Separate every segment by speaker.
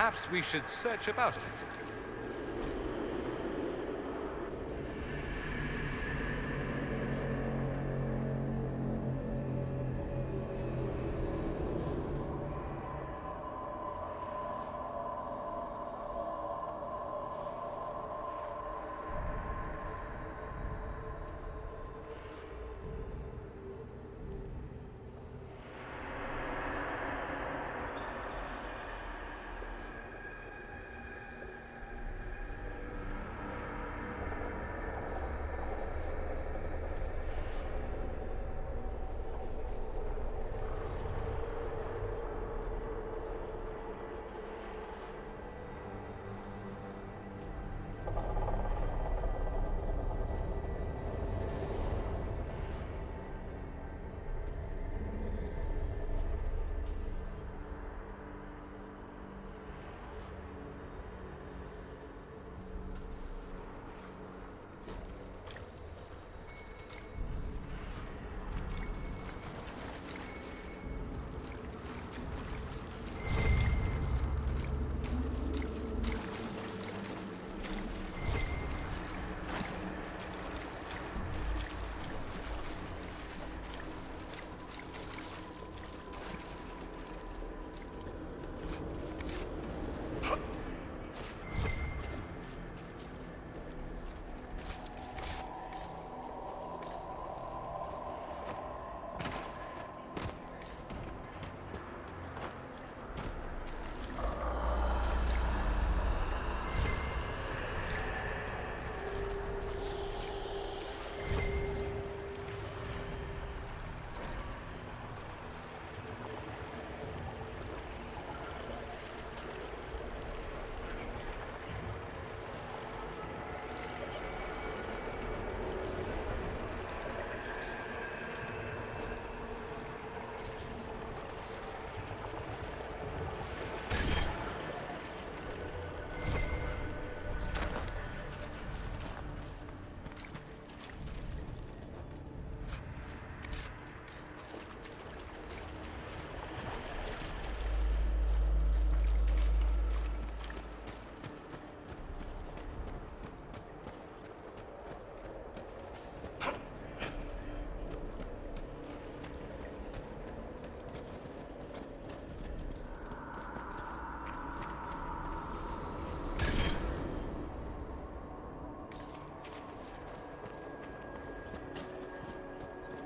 Speaker 1: Perhaps we should search about a bit.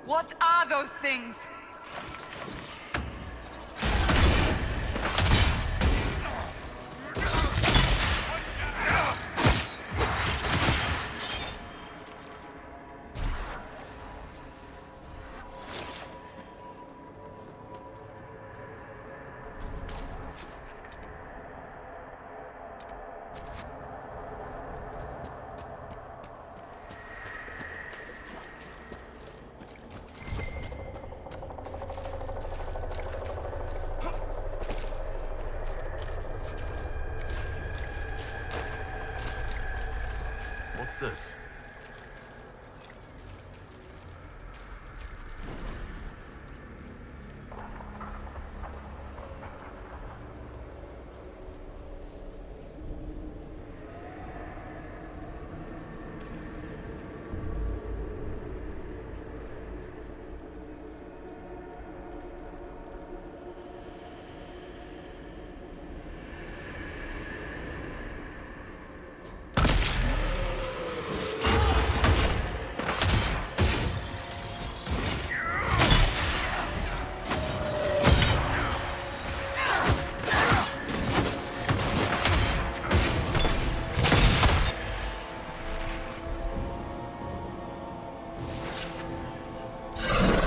Speaker 2: What are those things?
Speaker 3: What's this?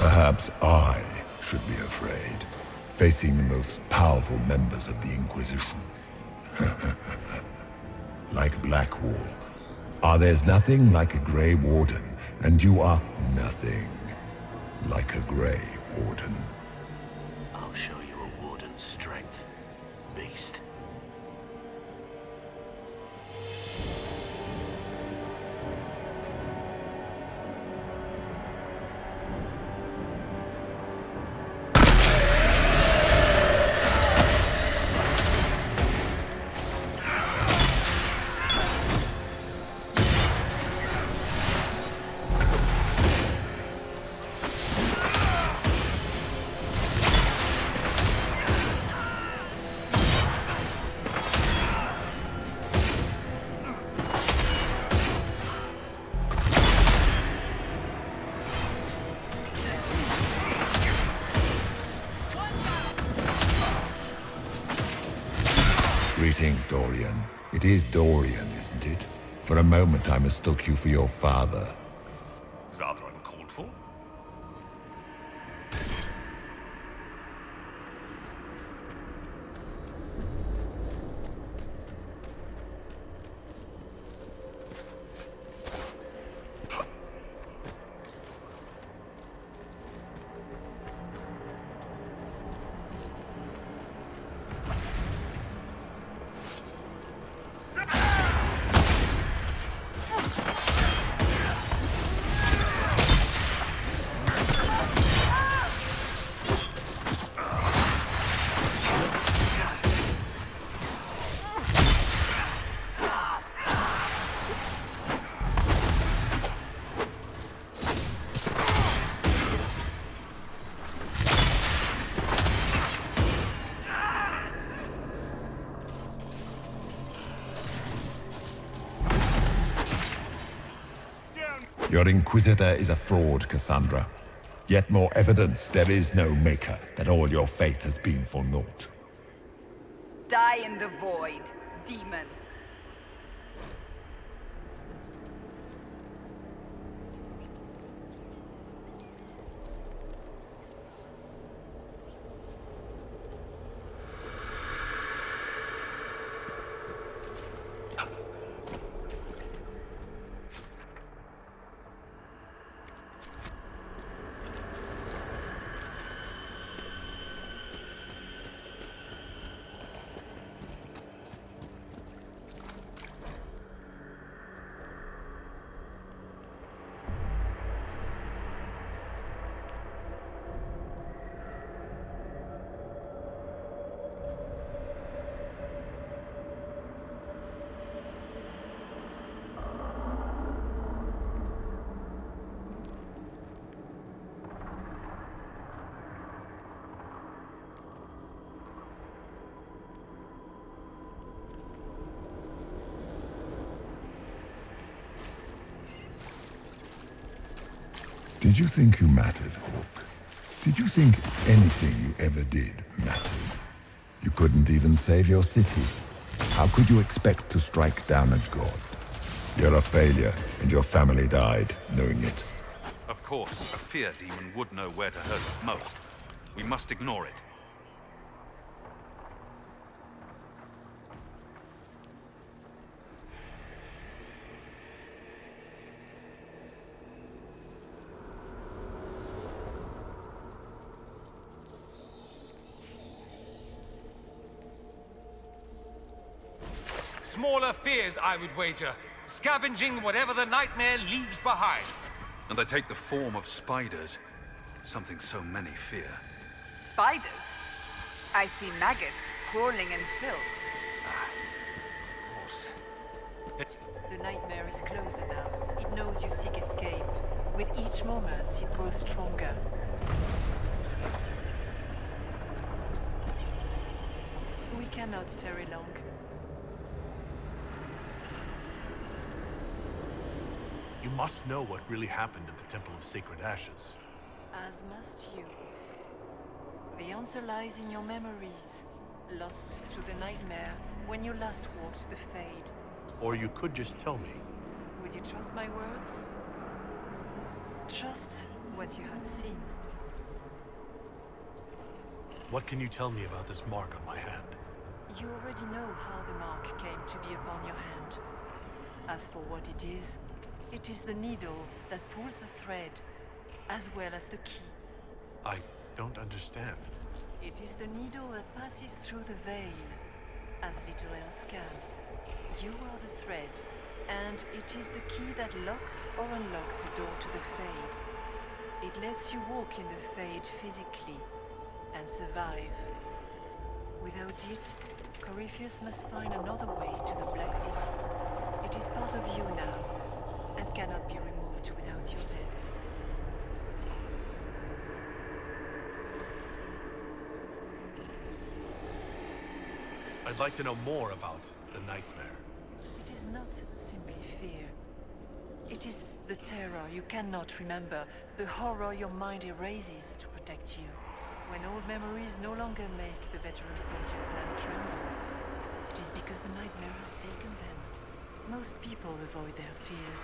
Speaker 4: Perhaps I should be afraid, facing the most powerful members of the Inquisition. Like Blackwall. There's nothing like a Grey Warden, and you are nothing like a Grey Warden.
Speaker 3: I'll show you a warden's strength, beast.
Speaker 4: think, Dorian? It is Dorian, isn't it? For a moment I mistook you for your father.
Speaker 1: Rather uncalled for.
Speaker 4: Your Inquisitor is a fraud, Cassandra. Yet more evidence there is no Maker, that all your faith has been for naught.
Speaker 2: Die in the void, demon.
Speaker 4: Did you think you mattered, Hawk? Did you think anything you ever did mattered? You couldn't even save your city. How could you expect to strike down a god? You're a failure, and your family died knowing it.
Speaker 1: Of course, a fear demon would know where to hurt us most. We must ignore it.
Speaker 5: Smaller fears, I would wager. Scavenging whatever the nightmare leaves behind.
Speaker 1: And they take the form of spiders. Something so many fear.
Speaker 2: Spiders? I see maggots crawling in filth.
Speaker 5: Of course.
Speaker 6: The nightmare is closer now. It knows you seek escape. With each moment, it grows stronger. We cannot tarry long.
Speaker 3: You must know what really happened at the Temple of Sacred Ashes.
Speaker 6: As must you. The answer lies in your memories, lost to the nightmare when you last walked the Fade.
Speaker 3: Or you could just tell me.
Speaker 6: Would you trust my words? Trust what you have seen.
Speaker 3: What can you tell me about this mark on my hand?
Speaker 6: You already know how the mark came to be upon your hand. As for what it is the needle that pulls the thread, as well as the key.
Speaker 3: I don't understand.
Speaker 6: It is the needle that passes through the veil, as little else can. You are the thread, and it is the key that locks or unlocks the door to the Fade. It lets you walk in the Fade physically, and survive. Without it, Corypheus must find another way to the Black City. It is part of you now, and cannot be removed without your death.
Speaker 3: I'd like to know more about the nightmare.
Speaker 6: It is not simply fear. It is the terror you cannot remember, the horror your mind erases to protect you. When old memories no longer make the veteran soldier's hand tremble, it it is because the nightmare has taken them. Most people avoid their fears.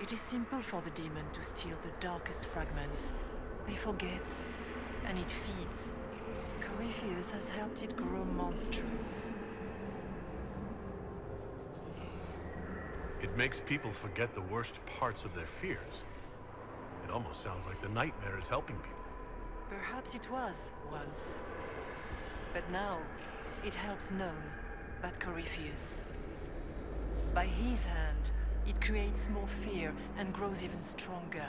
Speaker 6: It is simple for the demon to steal the darkest fragments. They forget, and it feeds. Corypheus has helped it grow monstrous.
Speaker 3: It makes people forget the worst parts of their fears. It almost sounds like the nightmare is helping people.
Speaker 6: Perhaps it was, once. But now, it helps none but Corypheus. By his hand, it creates more fear and grows even stronger.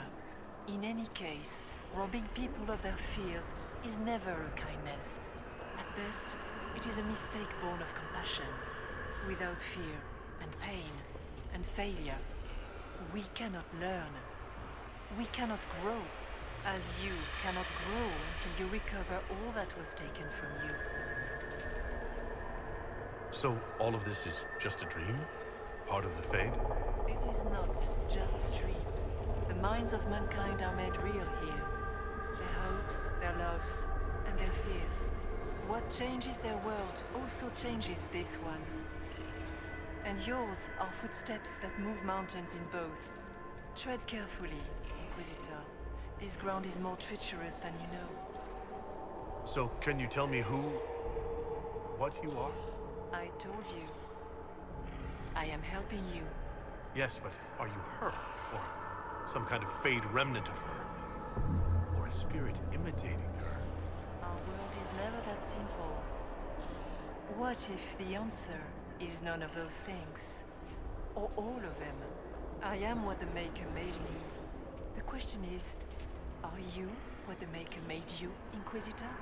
Speaker 6: In any case, robbing people of their fears is never a kindness. At best, it is a mistake born of compassion. Without fear and pain and failure, we cannot learn. We cannot grow, as you cannot grow until you recover all that was taken from you.
Speaker 3: So all of this is just a dream? Part of the Fade?
Speaker 6: It is not just a dream. The minds of mankind are made real here. Their hopes, their loves, and their fears. What changes their world also changes this one. And yours are footsteps that move mountains in both. Tread carefully, Inquisitor. This ground is more treacherous than you know.
Speaker 3: So can you tell me what you are?
Speaker 6: I told you. I am helping you.
Speaker 3: Yes, but are you her? Or some kind of Fade remnant of her? Or a spirit imitating her?
Speaker 6: Our world is never that simple. What if the answer is none of those things? Or all of them? I am what the Maker made me. The question is, are you what the Maker made you, Inquisitor?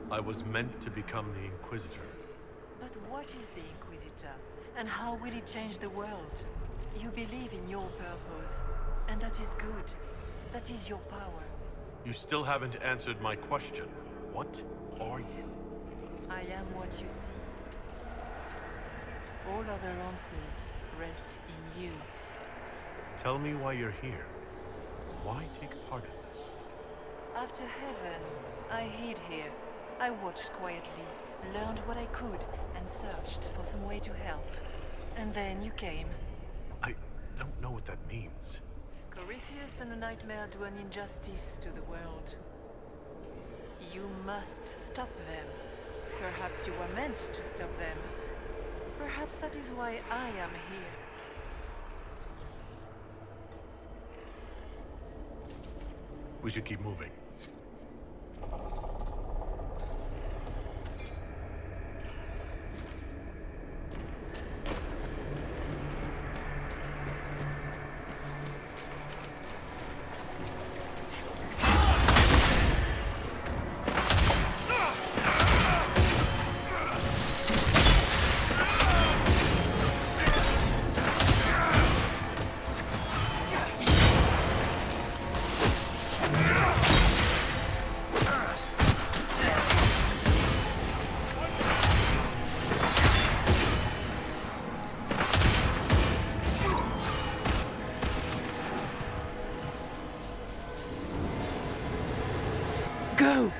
Speaker 3: I was meant to become the Inquisitor.
Speaker 6: But what is the Inquisitor? And how will it change the world? You believe in your purpose, and that is good. That is your power.
Speaker 3: You still haven't answered my question. What are you?
Speaker 6: I am what you see. All other answers rest in you.
Speaker 3: Tell me why you're here. Why take part in this?
Speaker 6: After heaven, I hid here. I watched quietly, learned what I could, and searched for some way to help. And then you came.
Speaker 3: I don't know what that means.
Speaker 6: Corypheus and the Nightmare do an injustice to the world. You must stop them. Perhaps you were meant to stop them. Perhaps that is why I am here.
Speaker 3: We should keep moving.
Speaker 6: Go!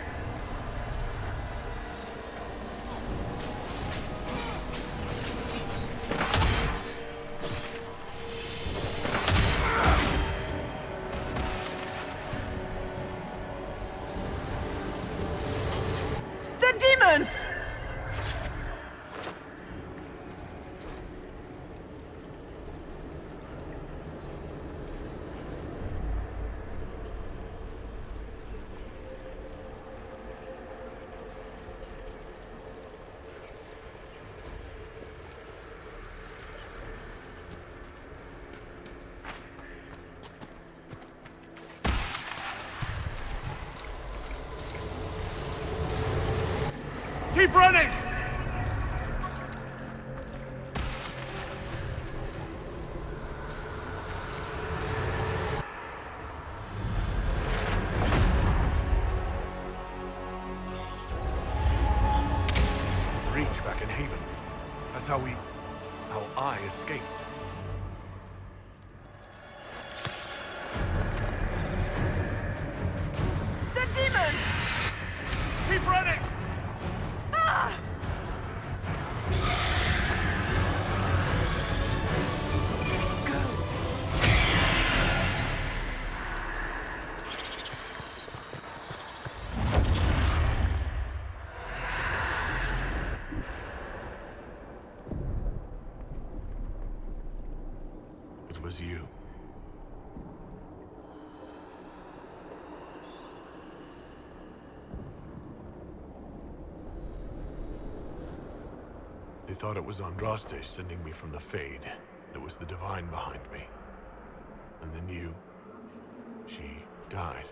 Speaker 6: The demons!
Speaker 3: Keep running! Breach back in Haven. That's how I escaped.
Speaker 6: The demons!
Speaker 3: was you. They thought it was Andraste sending me from the Fade. It was the Divine behind me. And then you... she died.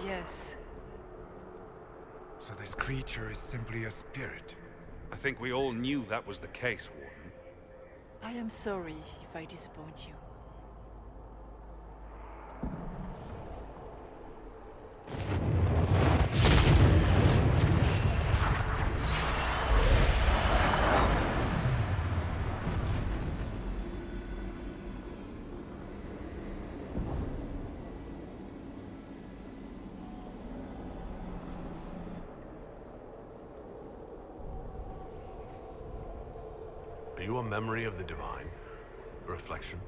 Speaker 6: Yes.
Speaker 7: So this creature is simply a spirit.
Speaker 1: I think we all knew that was the case, Warden.
Speaker 6: I am sorry if I disappoint you.
Speaker 3: Are you a memory of the Divine? A reflection?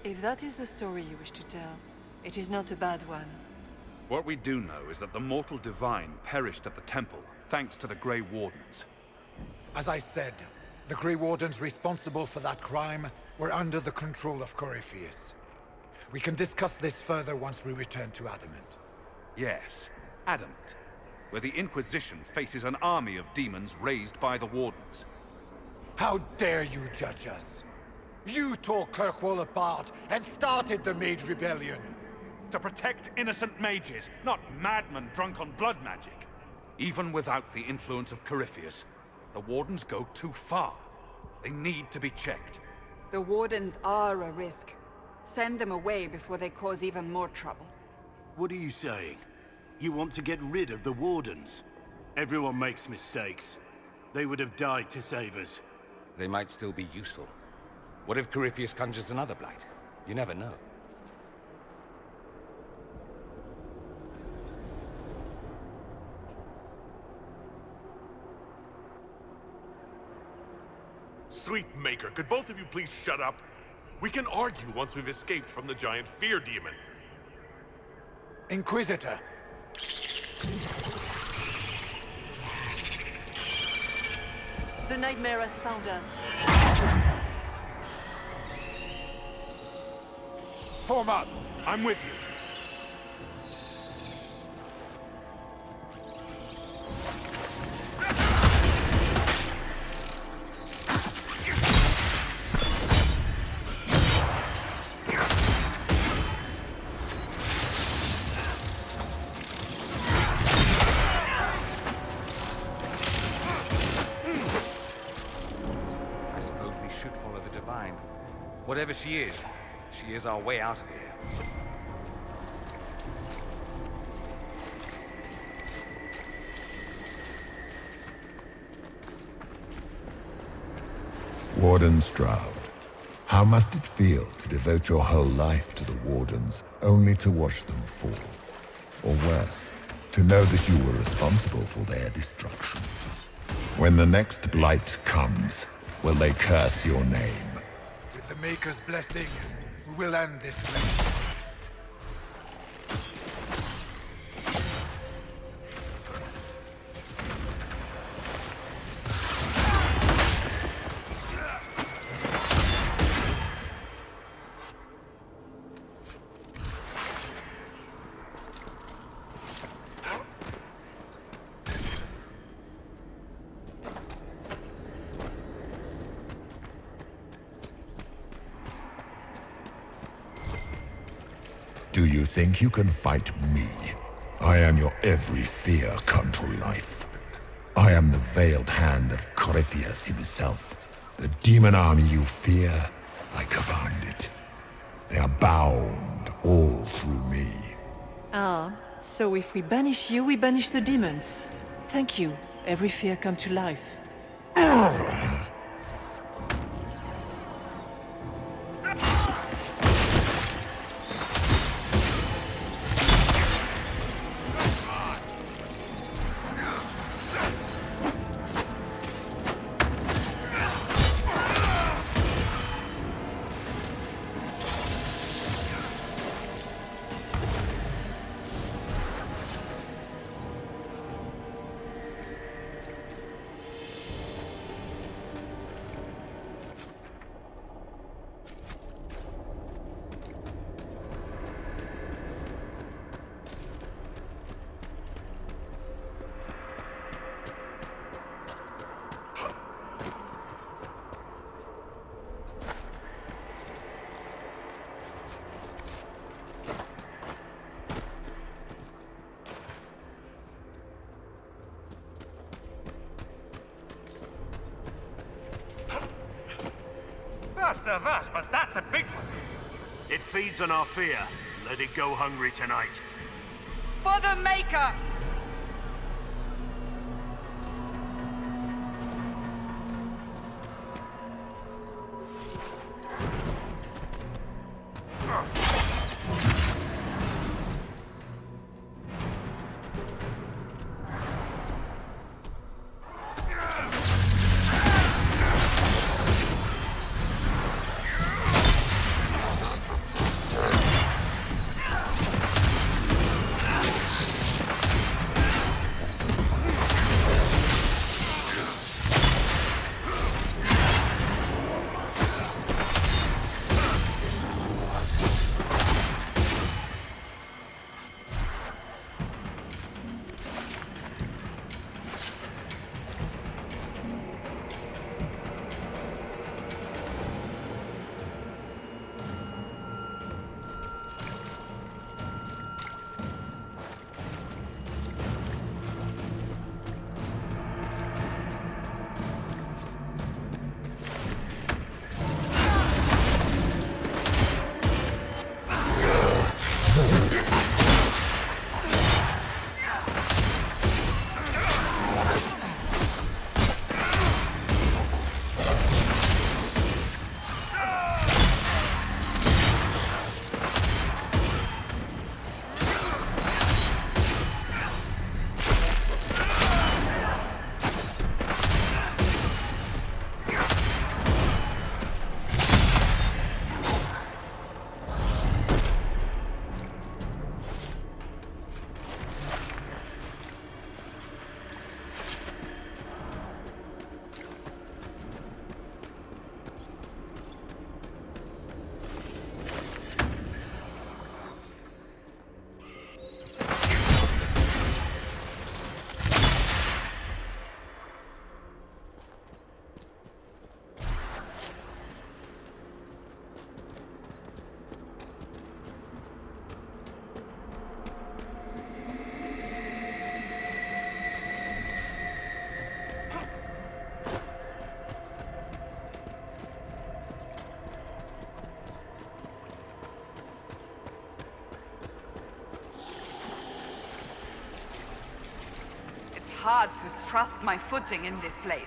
Speaker 6: If that is the story you wish to tell, it is not a bad one.
Speaker 1: What we do know is that the mortal Divine perished at the temple, thanks to the Grey Wardens.
Speaker 7: As I said, the Grey Wardens responsible for that crime were under the control of Corypheus. We can discuss this further once we return to Adamant.
Speaker 1: Yes, Adamant, where the Inquisition faces an army of demons raised by the Wardens.
Speaker 7: How dare you judge us? You tore Kirkwall apart and started the Mage Rebellion.
Speaker 1: To protect innocent mages, not madmen drunk on blood magic. Even without the influence of Corypheus, the Wardens go too far. They need to be checked.
Speaker 2: The Wardens are a risk. Send them away before they cause even more trouble.
Speaker 8: What are you saying? You want to get rid of the Wardens? Everyone makes mistakes. They would have died to save us.
Speaker 5: They might still be useful. What if Corypheus conjures another blight? You never know.
Speaker 3: Sweet Maker, could both of you please shut up? We can argue once we've escaped from the giant fear demon.
Speaker 7: Inquisitor!
Speaker 6: The nightmare has found us.
Speaker 3: Form up! I'm with you.
Speaker 5: Whatever she is our way out of here.
Speaker 4: Warden Stroud, how must it feel to devote your whole life to the Wardens, only to watch them fall? Or worse, to know that you were responsible for their destruction? When the next blight comes, will they curse your name?
Speaker 7: With the Maker's blessing, we will end this race.
Speaker 4: Do you think you can fight me? I am your every fear come to life. I am the veiled hand of Corypheus himself. The demon army you fear, I command it. They are bound all through me.
Speaker 6: Ah, so if we banish you, we banish the demons. Thank you. Every fear come to life.
Speaker 5: of us, but that's a big one.
Speaker 8: It feeds on our fear. Let it go hungry tonight.
Speaker 2: For the Maker! Hard to trust my footing in this place.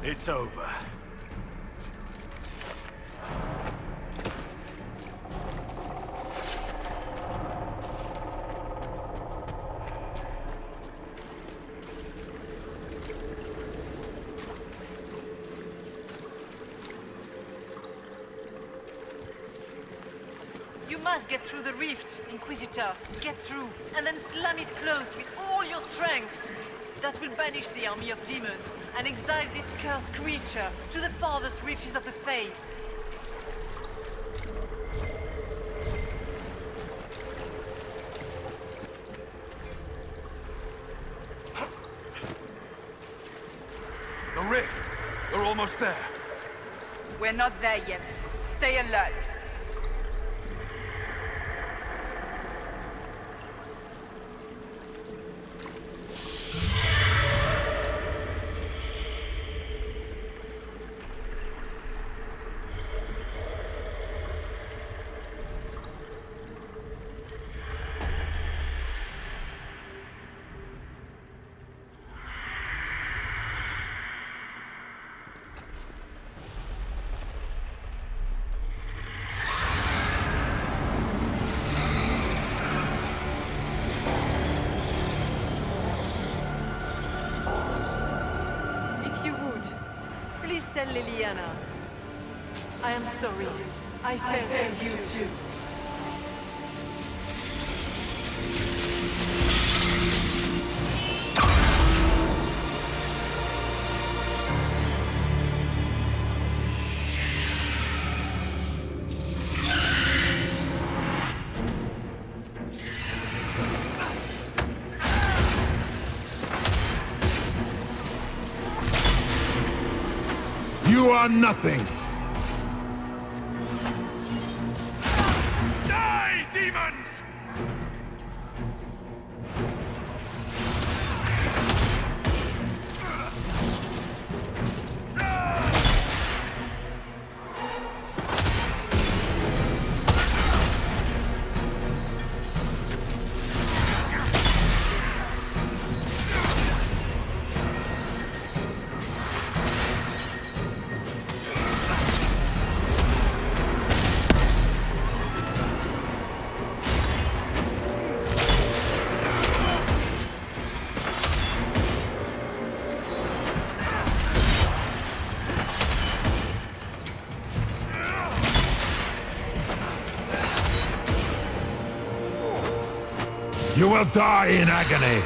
Speaker 8: It's over.
Speaker 6: You must get through the rift, Inquisitor. Get through, and then slam it closed with all your strength. That will banish the army of demons and exile this cursed creature to the farthest reaches of the Fade.
Speaker 1: The rift! We're almost there.
Speaker 2: We're not there yet. Stay alert.
Speaker 6: Tell Liliana. I am sorry. I failed you too.
Speaker 4: You are nothing!
Speaker 1: Die, demons!
Speaker 4: You will die in agony!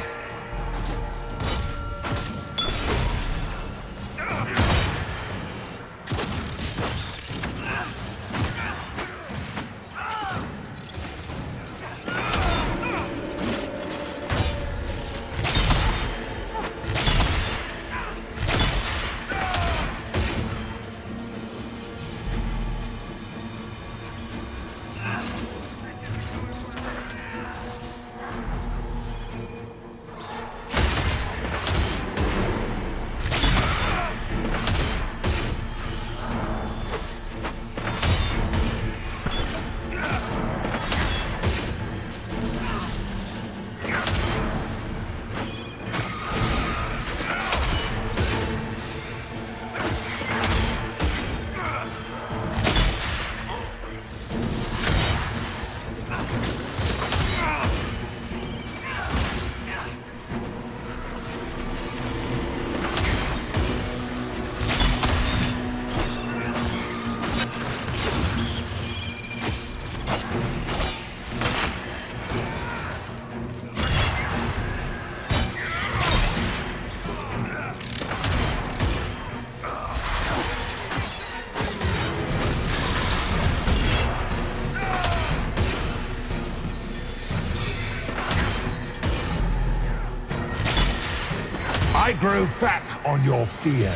Speaker 4: I grow fat on your fear.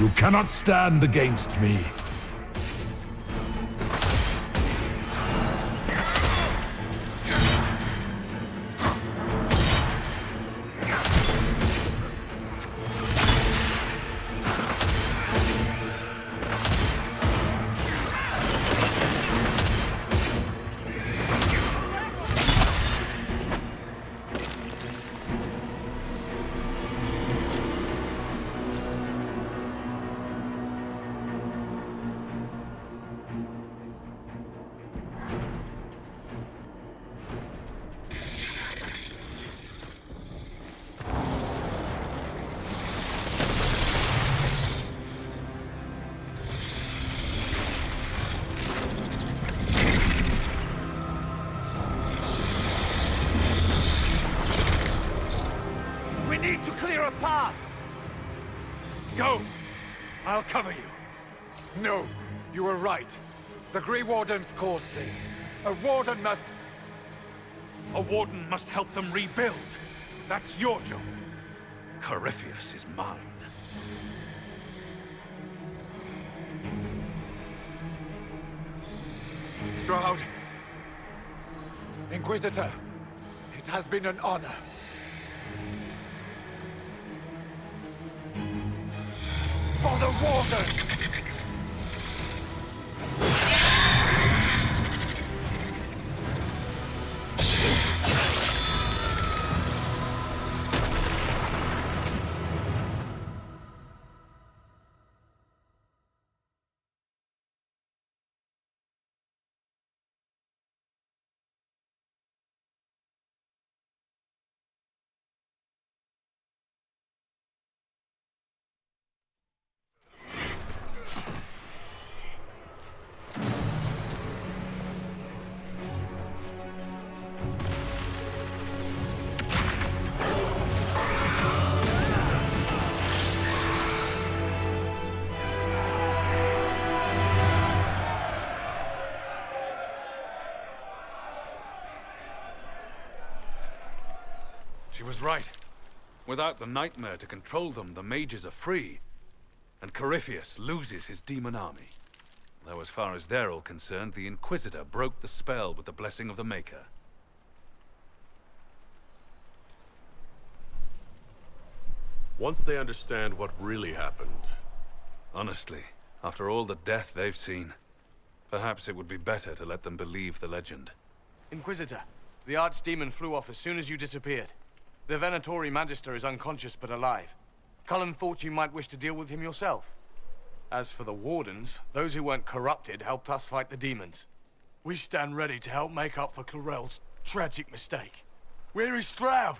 Speaker 4: You cannot stand against me.
Speaker 1: We need to clear a path! Go! I'll cover you.
Speaker 7: No, you were right. The Grey Wardens caused this. A Warden must...
Speaker 1: A Warden must help them rebuild. That's your job. Corypheus is mine.
Speaker 7: Stroud. Inquisitor, it has been an honor. For the Warden!
Speaker 1: She was right. Without the nightmare to control them, the mages are free. And Corypheus loses his demon army. Though as far as they're all concerned, the Inquisitor broke the spell with the blessing of the Maker.
Speaker 3: Once they understand what really happened...
Speaker 1: Honestly, after all the death they've seen, perhaps it would be better to let them believe the legend.
Speaker 5: Inquisitor, the Archdemon flew off as soon as you disappeared. The Venatori Magister is unconscious but alive. Cullen thought you might wish to deal with him yourself. As for the Wardens, those who weren't corrupted helped us fight the demons. We stand ready to help make up for Clarel's tragic mistake. Where is Stroud?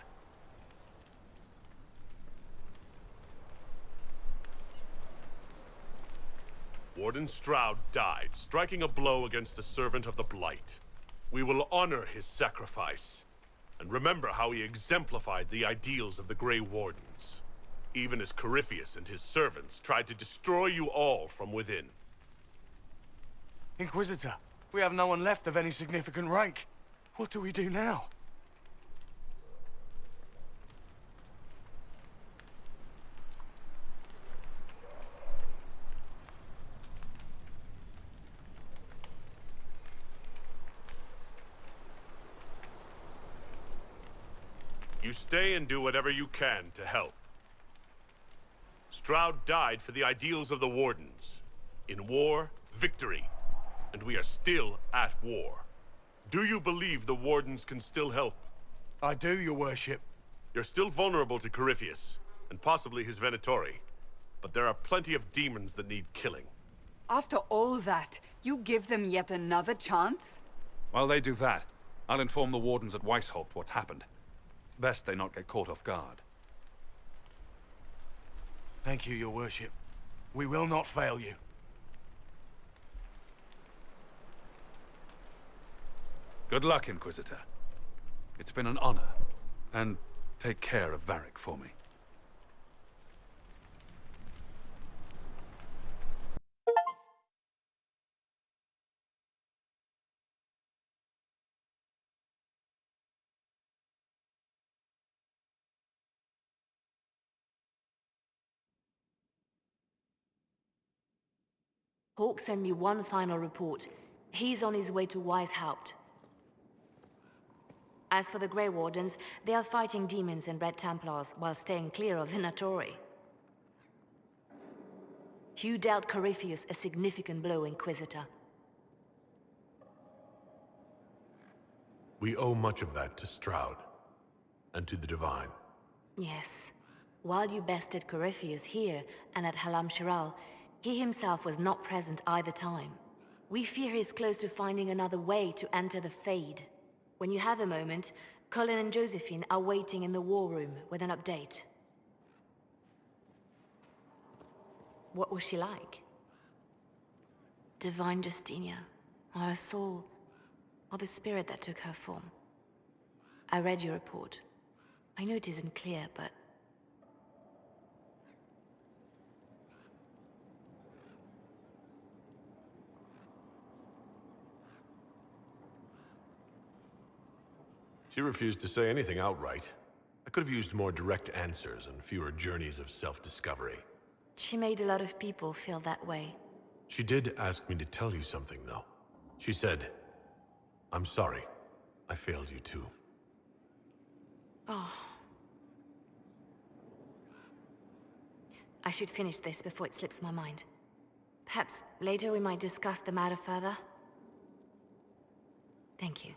Speaker 3: Warden Stroud died, striking a blow against the servant of the Blight. We will honor his sacrifice, and remember how he exemplified the ideals of the Grey Wardens, even as Corypheus and his servants tried to destroy you all from within.
Speaker 5: Inquisitor, we have no one left of any significant rank. What do we do now?
Speaker 3: You stay and do whatever you can to help. Stroud died for the ideals of the Wardens. In war, victory. And we are still at war. Do you believe the Wardens can still help?
Speaker 5: I do, your worship.
Speaker 3: You're still vulnerable to Corypheus, and possibly his Venatori. But there are plenty of demons that need killing.
Speaker 2: After all that, you give them yet another chance?
Speaker 1: While they do that, I'll inform the Wardens at Weishaupt what's happened. Best they not get caught off guard.
Speaker 5: Thank you, your worship. We will not fail you.
Speaker 1: Good luck, Inquisitor. It's been an honor. And take care of Varric for me.
Speaker 9: Hawk sent me one final report. He's on his way to Weishaupt. As for the Grey Wardens, they are fighting demons and Red Templars while staying clear of Venatori. Hugh dealt Corypheus a significant blow, Inquisitor.
Speaker 3: We owe much of that to Stroud, and to the Divine.
Speaker 9: Yes. While you bested Corypheus here and at Halam Shiral, he himself was not present either time. We fear he's close to finding another way to enter the Fade. When you have a moment, Colin and Josephine are waiting in the war room with an update. What was she like? Divine Justinia, or her soul, or the spirit that took her form. I read your report. I know it isn't clear, but...
Speaker 3: She refused to say anything outright. I could have used more direct answers and fewer journeys of self-discovery.
Speaker 9: She made a lot of people feel that way.
Speaker 3: She did ask me to tell you something, though. She said, "I'm sorry. I failed you too."
Speaker 9: Oh. I should finish this before it slips my mind. Perhaps later we might discuss the matter further. Thank you.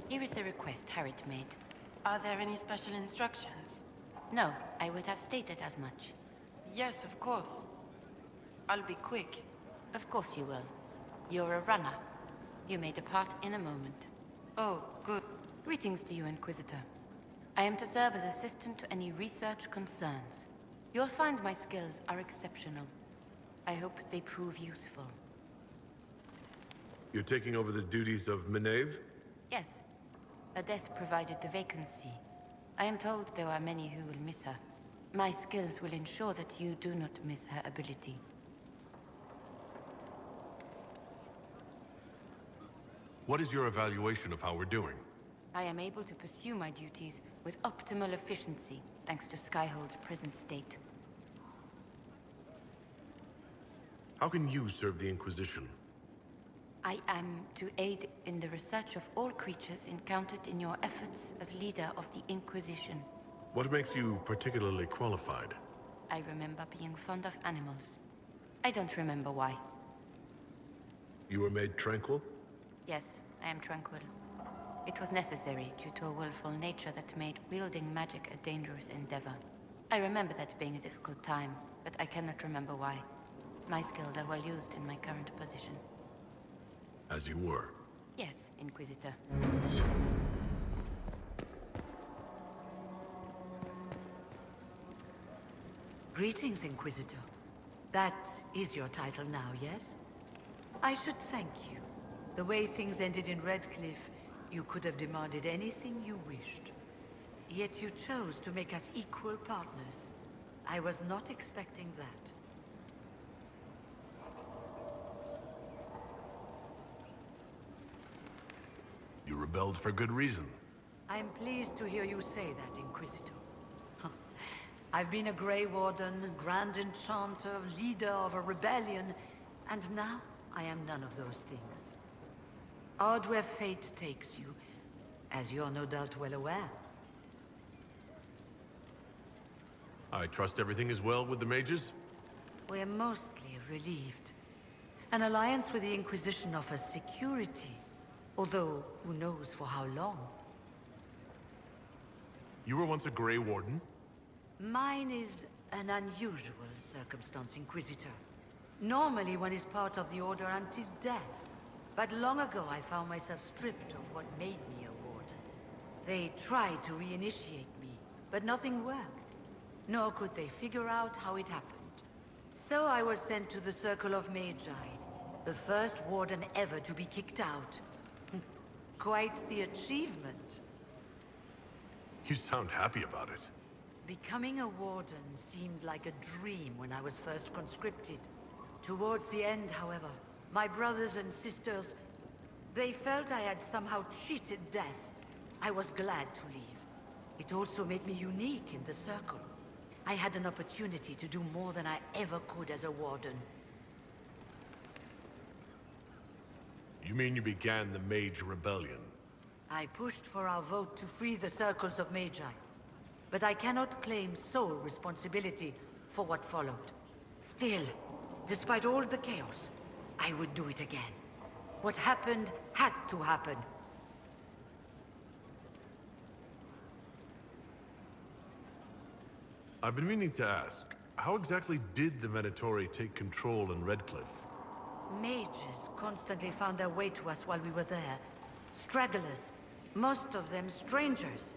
Speaker 10: Here is the request Harriet made.
Speaker 6: Are there any special instructions?
Speaker 10: No, I would have stated as much.
Speaker 6: Yes, of course. I'll be quick.
Speaker 10: Of course you will. You're a runner. You may depart in a moment.
Speaker 6: Oh, good.
Speaker 10: Greetings to you, Inquisitor. I am to serve as assistant to any research concerns. You'll find my skills are exceptional. I hope they prove useful.
Speaker 3: You're taking over the duties of Meneve?
Speaker 10: Yes. Her death provided the vacancy. I am told there are many who will miss her. My skills will ensure that you do not miss her ability.
Speaker 3: What is your evaluation of how we're doing?
Speaker 10: I am able to pursue my duties with optimal efficiency, thanks to Skyhold's present state.
Speaker 3: How can you serve the Inquisition?
Speaker 10: I am to aid in the research of all creatures encountered in your efforts as leader of the Inquisition.
Speaker 3: What makes you particularly qualified?
Speaker 10: I remember being fond of animals. I don't remember why.
Speaker 3: You were made tranquil?
Speaker 10: Yes, I am tranquil. It was necessary due to a willful nature that made wielding magic a dangerous endeavor. I remember that being a difficult time, but I cannot remember why. My skills are well used in my current position.
Speaker 3: As you were.
Speaker 10: Yes, Inquisitor.
Speaker 11: Greetings, Inquisitor. That is your title now, yes? I should thank you. The way things ended in Redcliffe, you could have demanded anything you wished. Yet you chose to make us equal partners. I was not expecting that.
Speaker 3: You rebelled for good reason.
Speaker 11: I'm pleased to hear you say that, Inquisitor. I've been a Grey Warden, Grand Enchanter, leader of a rebellion, and now I am none of those things. Odd where fate takes you, as you're no doubt well aware.
Speaker 3: I trust everything is well with the mages?
Speaker 11: We're mostly relieved. An alliance with the Inquisition offers security, although who knows for how long.
Speaker 3: You were once a Grey Warden?
Speaker 11: Mine is an unusual circumstance, Inquisitor. Normally one is part of the Order until death. But long ago I found myself stripped of what made me a Warden. They tried to reinitiate me, but nothing worked. Nor could they figure out how it happened. So I was sent to the Circle of Magi, the first Warden ever to be kicked out. Quite the achievement.
Speaker 3: You sound happy about it.
Speaker 11: Becoming a Warden seemed like a dream when I was first conscripted. Towards the end, however, my brothers and sisters, they felt I had somehow cheated death. I was glad to leave. It also made me unique in the Circle. I had an opportunity to do more than I ever could as a Warden.
Speaker 3: You mean you began the Mage Rebellion?
Speaker 11: I pushed for our vote to free the Circles of Magi. But I cannot claim sole responsibility for what followed. Still, despite all the chaos, I would do it again. What happened had to happen.
Speaker 3: I've been meaning to ask, how exactly did the Venatori take control in Redcliffe?
Speaker 11: Mages constantly found their way to us while we were there. Stragglers, most of them strangers.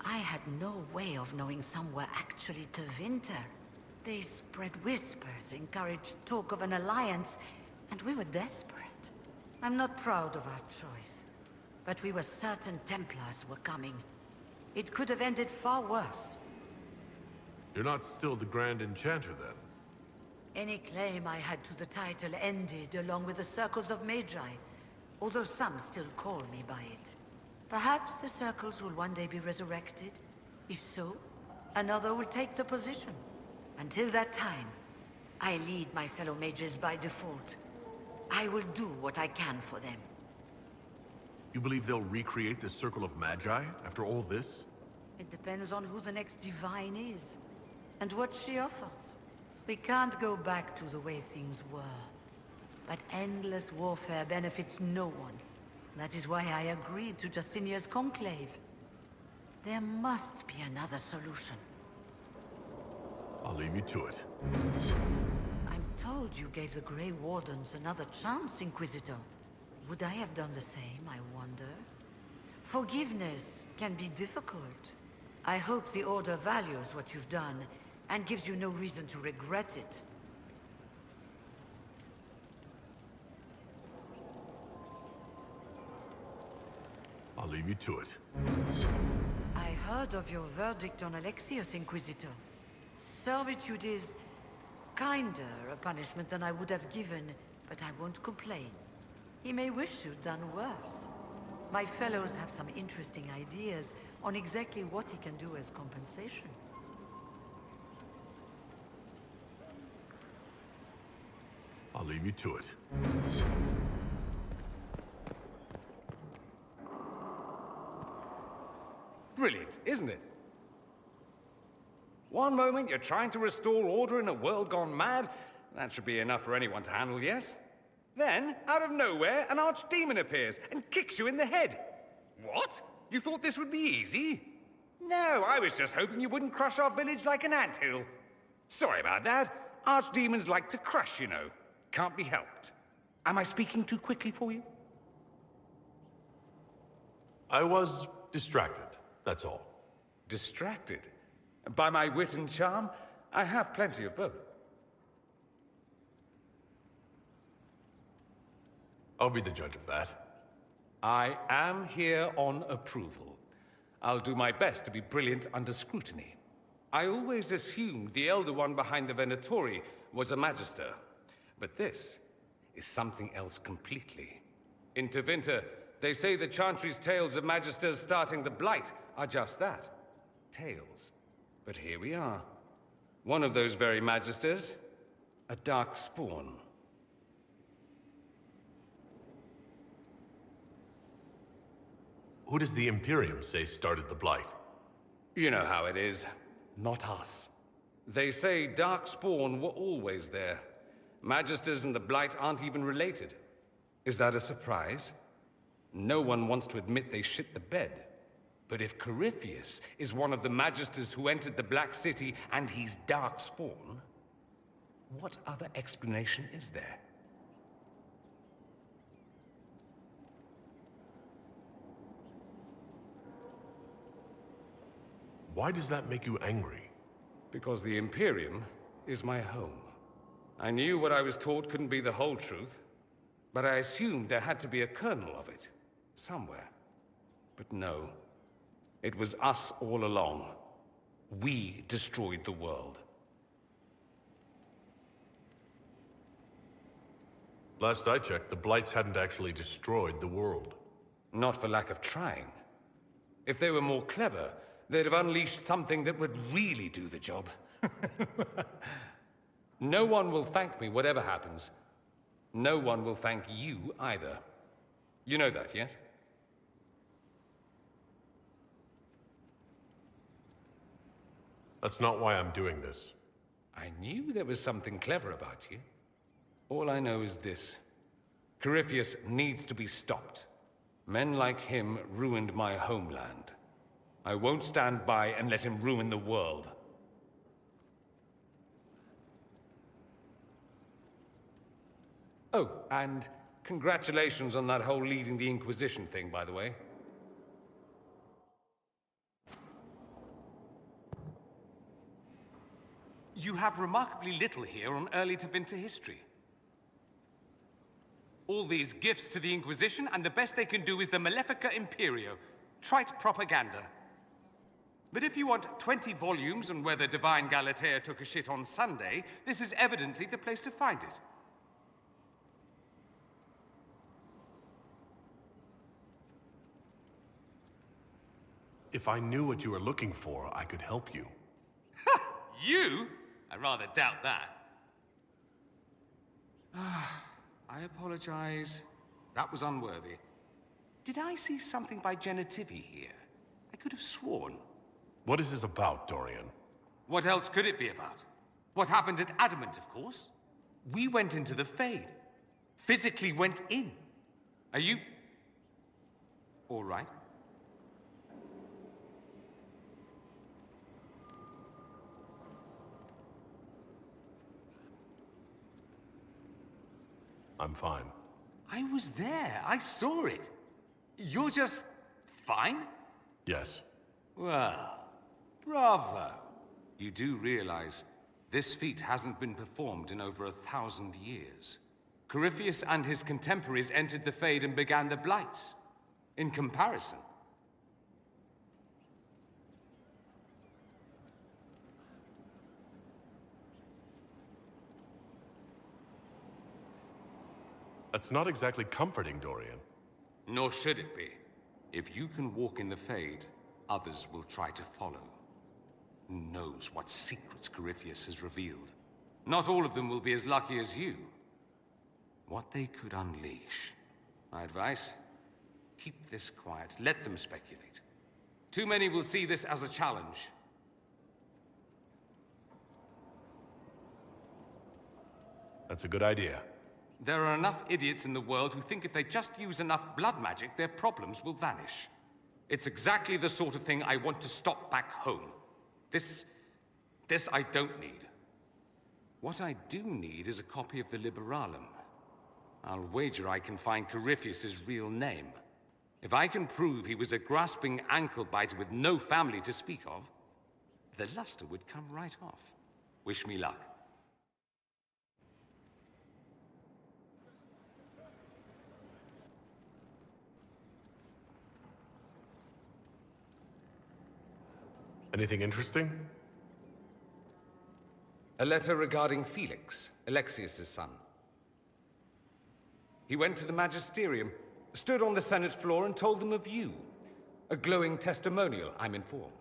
Speaker 11: I had no way of knowing some were actually Tevinter. They spread whispers, encouraged talk of an alliance, and we were desperate. I'm not proud of our choice, but we were certain Templars were coming. It could have ended far worse.
Speaker 3: You're not still the Grand Enchanter, then?
Speaker 11: Any claim I had to the title ended along with the Circles of Magi, although some still call me by it. Perhaps the Circles will one day be resurrected. If so, another will take the position. Until that time, I lead my fellow mages by default. I will do what I can for them.
Speaker 3: You believe they'll recreate the Circle of Magi after all this?
Speaker 11: It depends on who the next divine is, and what she offers. We can't go back to the way things were. But endless warfare benefits no one. That is why I agreed to Justinia's conclave. There must be another solution.
Speaker 3: I'll leave you to it.
Speaker 11: I'm told you gave the Grey Wardens another chance, Inquisitor. Would I have done the same, I wonder? Forgiveness can be difficult. I hope the Order values what you've done, and gives you no reason to regret it.
Speaker 3: I'll leave you to it.
Speaker 11: I heard of your verdict on Alexius, Inquisitor. Servitude is kinder a punishment than I would have given, but I won't complain. He may wish you'd done worse. My fellows have some interesting ideas on exactly what he can do as compensation.
Speaker 3: I'll leave you to it.
Speaker 12: Brilliant, isn't it? One moment you're trying to restore order in a world gone mad. That should be enough for anyone to handle, yes? Then, out of nowhere, an archdemon appears and kicks you in the head. What? You thought this would be easy? No, I was just hoping you wouldn't crush our village like an anthill. Sorry about that. Archdemons like to crush, you know. Can't be helped. Am I speaking too quickly for you?
Speaker 3: I was distracted, that's all.
Speaker 12: Distracted? By my wit and charm? I have plenty of both.
Speaker 3: I'll be the judge of that.
Speaker 12: I am here on approval. I'll do my best to be brilliant under scrutiny. I always assumed the Elder One behind the Venatori was a Magister. But this is something else completely. In Tevinter, they say the Chantry's tales of Magisters starting the Blight are just that. Tales. But here we are. One of those very Magisters, a dark spawn.
Speaker 3: Who does the Imperium say started the Blight?
Speaker 12: You know how it is. Not us. They say Darkspawn were always there. Magisters and the Blight aren't even related. Is that a surprise? No one wants to admit they shit the bed. But if Corypheus is one of the Magisters who entered the Black City and he's Darkspawn, what other explanation is there?
Speaker 3: Why does that make you angry?
Speaker 12: Because the Imperium is my home. I knew what I was taught couldn't be the whole truth, but I assumed there had to be a kernel of it, somewhere. But no, it was us all along. We destroyed the world.
Speaker 3: Last I checked, the Blights hadn't actually destroyed the world.
Speaker 12: Not for lack of trying. If they were more clever, they'd have unleashed something that would really do the job. No one will thank me, whatever happens. No one will thank you either. You know that, yes?
Speaker 3: That's not why I'm doing this.
Speaker 12: I knew there was something clever about you. All I know is this. Corypheus needs to be stopped. Men like him ruined my homeland. I won't stand by and let him ruin the world. Oh, and congratulations on that whole leading the Inquisition thing, by the way. You have remarkably little here on early Tevinter history. All these gifts to the Inquisition, and the best they can do is the Malefica Imperio. Trite propaganda. But if you want 20 volumes on whether Divine Galatea took a shit on Sunday, this is evidently the place to find it.
Speaker 3: If I knew what you were looking for, I could help you.
Speaker 12: Ha! You? I rather doubt that. I apologize. That was unworthy. Did I see something by Genitivi here? I could have sworn.
Speaker 3: What is this about, Dorian?
Speaker 12: What else could it be about? What happened at Adamant, of course. We went into the Fade. Physically went in. Are you... all right?
Speaker 3: I'm fine.
Speaker 12: I was there. I saw it. You're just... fine?
Speaker 3: Yes.
Speaker 12: Well, bravo. You do realize this feat hasn't been performed in over 1,000 years. Corypheus and his contemporaries entered the Fade and began the Blights. In comparison.
Speaker 3: That's not exactly comforting, Dorian.
Speaker 12: Nor should it be. If you can walk in the Fade, others will try to follow. Who knows what secrets Corypheus has revealed? Not all of them will be as lucky as you. What they could unleash. My advice? Keep this quiet. Let them speculate. Too many will see this as a challenge.
Speaker 3: That's a good idea.
Speaker 12: There are enough idiots in the world who think if they just use enough blood magic, their problems will vanish. It's exactly the sort of thing I want to stop back home. This I don't need. What I do need is a copy of the Liberalum. I'll wager I can find Corypheus's real name. If I can prove he was a grasping ankle-biter with no family to speak of, the luster would come right off. Wish me luck.
Speaker 3: Anything interesting?
Speaker 12: A letter regarding Felix, Alexius's son. He went to the Magisterium, stood on the Senate floor and told them of you. A glowing testimonial, I'm informed.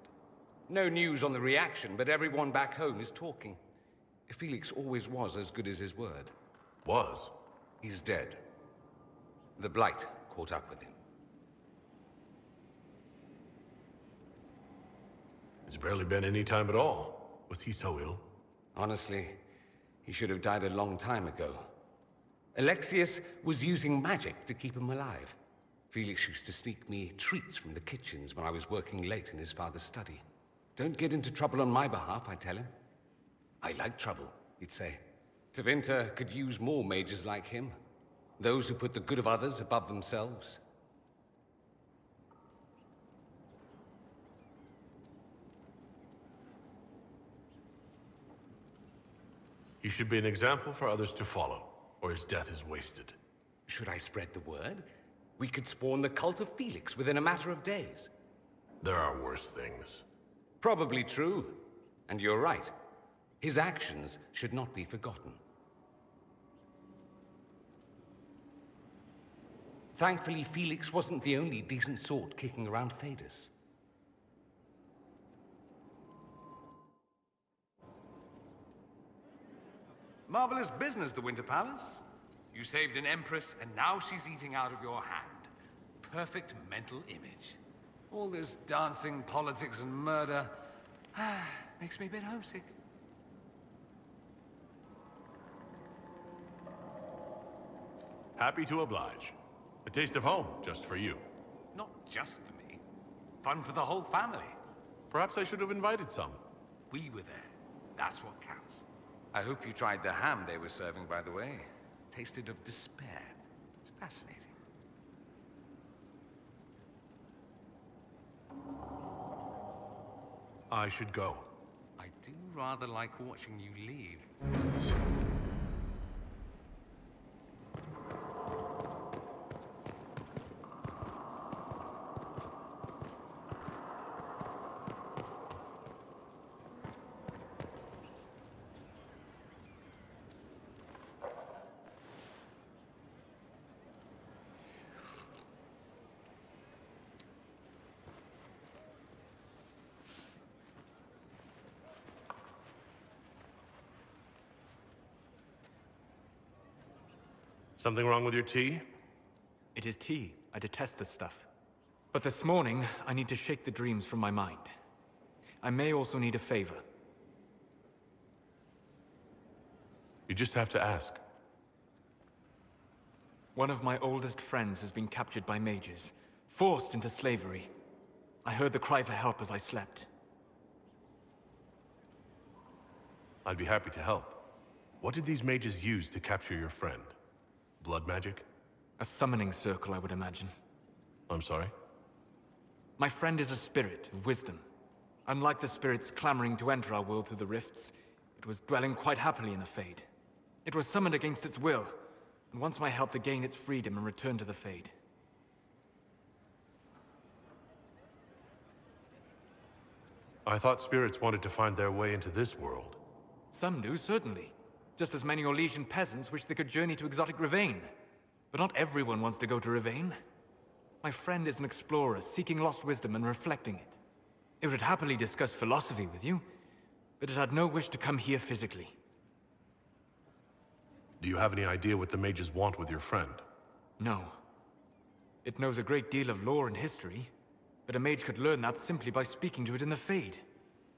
Speaker 12: No news on the reaction, but everyone back home is talking. Felix always was as good as his word.
Speaker 3: Was?
Speaker 12: He's dead. The Blight caught up with him.
Speaker 3: It's barely been any time at all. Was he so ill?
Speaker 12: Honestly, he should have died a long time ago. Alexius was using magic to keep him alive. Felix used to sneak me treats from the kitchens when I was working late in his father's study. Don't get into trouble on my behalf, I tell him. I like trouble, he'd say. Tevinter could use more mages like him. Those who put the good of others above themselves.
Speaker 3: He should be an example for others to follow, or his death is wasted.
Speaker 12: Should I spread the word? We could spawn the cult of Felix within a matter of days.
Speaker 3: There are worse things.
Speaker 12: Probably true. And you're right. His actions should not be forgotten. Thankfully, Felix wasn't the only decent sort kicking around Thedas. Marvelous business, the Winter Palace. You saved an empress, and now she's eating out of your hand. Perfect mental image. All this dancing, politics, and murder makes me a bit homesick.
Speaker 3: Happy to oblige. A taste of home, just for you.
Speaker 12: Not just for me. Fun for the whole family.
Speaker 3: Perhaps I should have invited some.
Speaker 12: We were there. That's what counts. I hope you tried the ham they were serving, by the way. Tasted of despair. It's fascinating.
Speaker 3: I should go.
Speaker 12: I do rather like watching you leave.
Speaker 3: Something wrong with your tea?
Speaker 13: It is tea. I detest this stuff. But this morning, I need to shake the dreams from my mind. I may also need a favor.
Speaker 3: You just have to ask.
Speaker 13: One of my oldest friends has been captured by mages, forced into slavery. I heard the cry for help as I slept.
Speaker 3: I'd be happy to help. What did these mages use to capture your friend? Blood magic?
Speaker 13: A summoning circle, I would imagine.
Speaker 3: I'm sorry?
Speaker 13: My friend is a spirit of wisdom. Unlike the spirits clamoring to enter our world through the rifts, it was dwelling quite happily in the Fade. It was summoned against its will, and wants my help to gain its freedom and return to the Fade.
Speaker 3: I thought spirits wanted to find their way into this world.
Speaker 13: Some do, certainly. Just as many Orlesian peasants wish they could journey to exotic Ravine. But not everyone wants to go to Rivain. My friend is an explorer, seeking lost wisdom and reflecting it. It would happily discuss philosophy with you, but it had no wish to come here physically.
Speaker 3: Do you have any idea what the mages want with your friend?
Speaker 13: No. It knows a great deal of lore and history, but a mage could learn that simply by speaking to it in the Fade.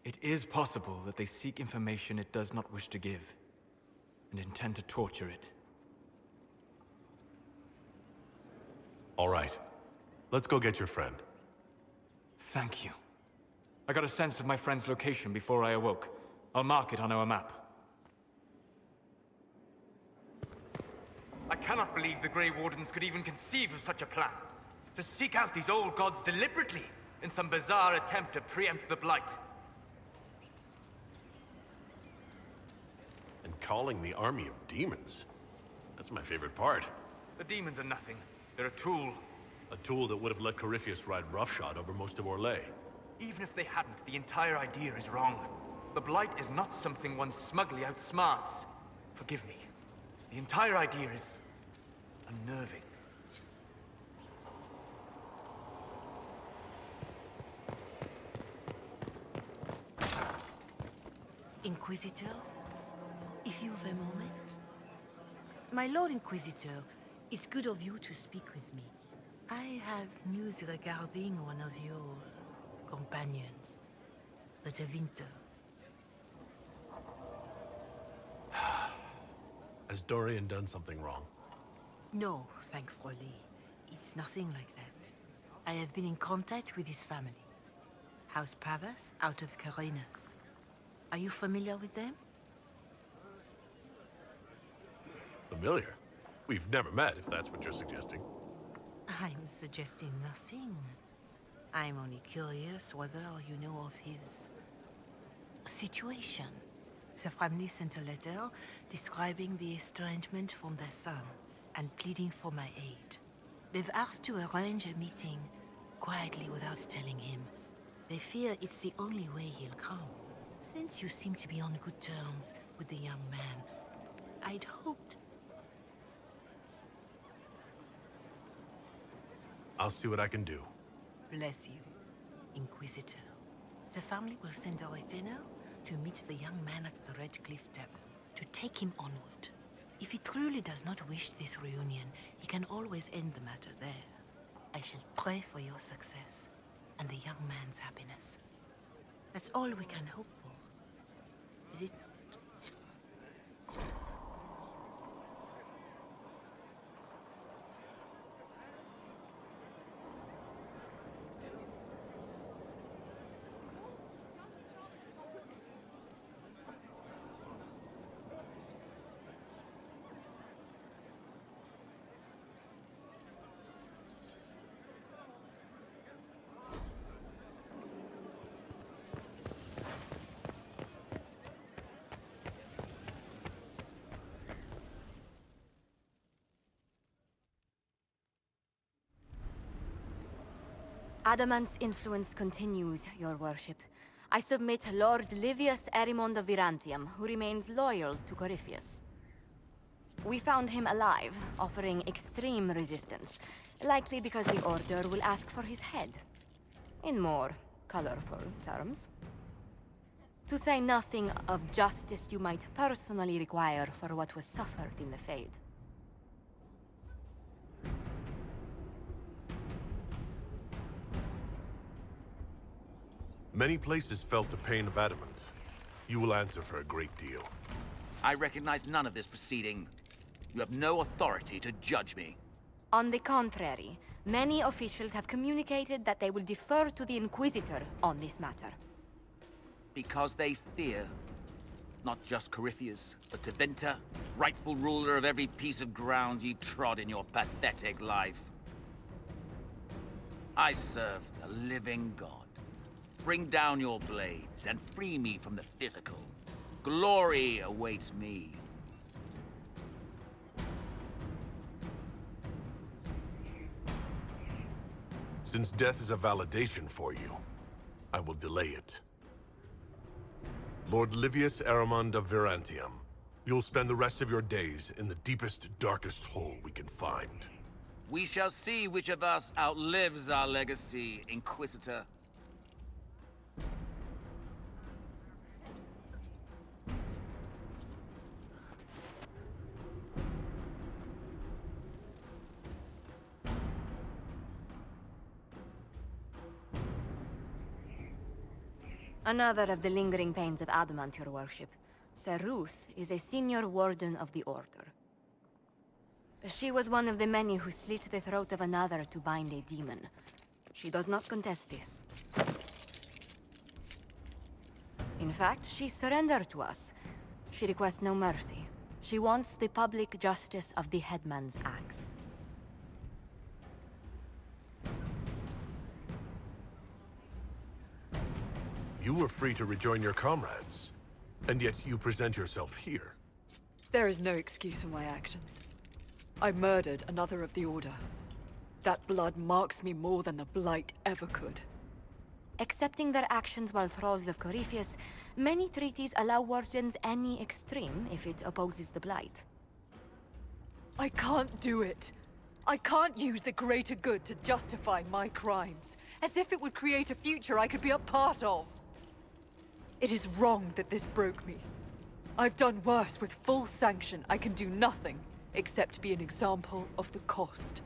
Speaker 13: It is possible that they seek information it does not wish to give, and intend to torture it.
Speaker 3: All right. Let's go get your friend.
Speaker 13: Thank you. I got a sense of my friend's location before I awoke. I'll mark it on our map. I cannot believe the Grey Wardens could even conceive of such a plan. To seek out these old gods deliberately, in some bizarre attempt to preempt the Blight.
Speaker 3: And calling the army of demons. That's my favorite part.
Speaker 13: The demons are nothing. They're a tool.
Speaker 3: A tool that would have let Corypheus ride roughshod over most of Orlais.
Speaker 13: Even if they hadn't, the entire idea is wrong. The Blight is not something one smugly outsmarts. Forgive me. The entire idea is unnerving.
Speaker 11: Inquisitor, if you've a moment. My Lord Inquisitor, it's good of you to speak with me. I have news regarding one of your companions, the Tevinter.
Speaker 3: Has Dorian done something wrong?
Speaker 11: No, thankfully. It's nothing like that. I have been in contact with his family. House Pavas, out of Carenas. Are you familiar with them?
Speaker 3: Familiar? We've never met, if that's what you're suggesting.
Speaker 11: I'm suggesting nothing. I'm only curious whether you know of his situation. The family sent a letter describing the estrangement from their son and pleading for my aid. They've asked to arrange a meeting quietly without telling him. They fear it's the only way he'll come. Since you seem to be on good terms with the young man, I'd hoped...
Speaker 3: I'll see what I can do.
Speaker 11: Bless you, Inquisitor. The family will send a retainer to meet the young man at the Red Cliff Tavern, to take him onward. If he truly does not wish this reunion, he can always end the matter there. I shall pray for your success, and the young man's happiness. That's all we can hope for, is it not?
Speaker 9: Adamant's influence continues, your worship. I submit Lord Livius Erimond of Virantium, who remains loyal to Corypheus. We found him alive, offering extreme resistance, likely because the Order will ask for his head. In more colorful terms. To say nothing of justice you might personally require for what was suffered in the Fade.
Speaker 3: Many places felt the pain of adamant. You will answer for a great deal.
Speaker 14: I recognize none of this proceeding. You have no authority to judge me.
Speaker 9: On the contrary, many officials have communicated that they will defer to the Inquisitor on this matter.
Speaker 14: Because they fear. Not just Corypheus, but Tevinter, rightful ruler of every piece of ground ye trod in your pathetic life. I serve the living God. Bring down your blades and free me from the physical. Glory awaits me.
Speaker 3: Since death is a validation for you, I will delay it. Lord Livius Erimond of Virantium, You'll spend the rest of your days in the deepest, darkest hole we can find.
Speaker 14: We shall see which of us outlives our legacy, Inquisitor.
Speaker 9: Another of the lingering pains of Adamant, your worship. Saruth is a senior warden of the Order. She was one of the many who slit the throat of another to bind a demon. She does not contest this. In fact, she surrendered to us. She requests no mercy. She wants the public justice of the headman's axe.
Speaker 3: You were free to rejoin your comrades, and yet you present yourself here.
Speaker 15: There is no excuse for my actions. I murdered another of the Order. That blood marks me more than the Blight ever could.
Speaker 9: Accepting their actions while thralls of Corypheus, many treaties allow wardens any extreme if it opposes the Blight.
Speaker 15: I can't do it. I can't use the greater good to justify my crimes, as if it would create a future I could be a part of. It is wrong that this broke me. I've done worse with full sanction. I can do nothing except be an example of the cost.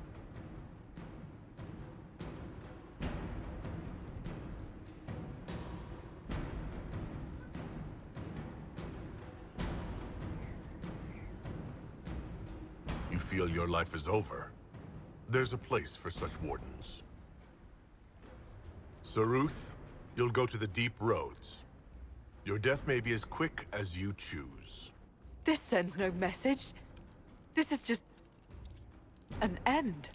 Speaker 3: You feel your life is over? There's a place for such wardens. Saruth, you'll go to the deep roads. Your death may be as quick as you choose.
Speaker 15: This sends no message. This is just an end.